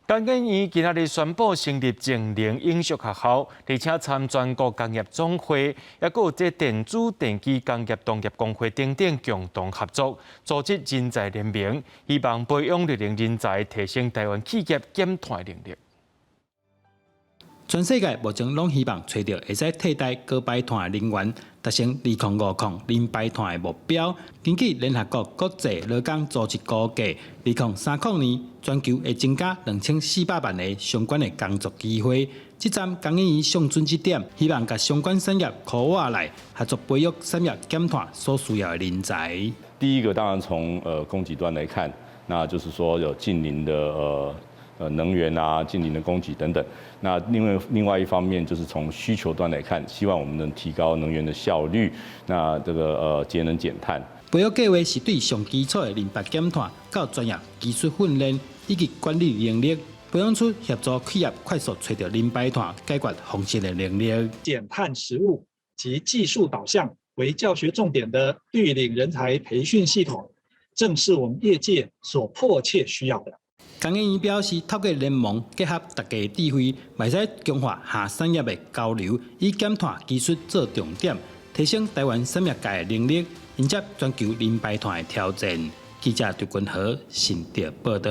工研院今日宣布成立精灵影视学校，而且参全国工业总会，也有这电子电机工业同业工会等等共同合作，组织人才联盟，希望培养绿能人才，提升台湾企业减碳能力。全世界目前拢希望找到会使替代高排碳的能源，达成2050零排碳的目标。根据联合国国际劳工组织估计，2030年全球会增加2400万个相关的工作机会。这站工研院上准这点，希望甲相关产业跨外来合作，培育产业减碳所需要的人才。第一个当然从供给端来看，那就是说有近邻的能源啊、近邻的供给等等。那另外一方面就是从需求端来看，希望我们能提高能源的效率，那这个节能减碳。培育计划是对上基础的零排减碳、到专业技术训练以及管理能力，培养出协助企业快速找到零排碳解决方式的能力。减碳实务及技术导向为教学重点的绿领人才培训系统，正是我们业界所迫切需要的。工研院表示，透过联盟结合大家的智慧，袂使强化下产业的交流，以减碳技术做重点，提升台湾产业界的能力，迎接全球零排碳的挑战。记者杜君和新竹报道。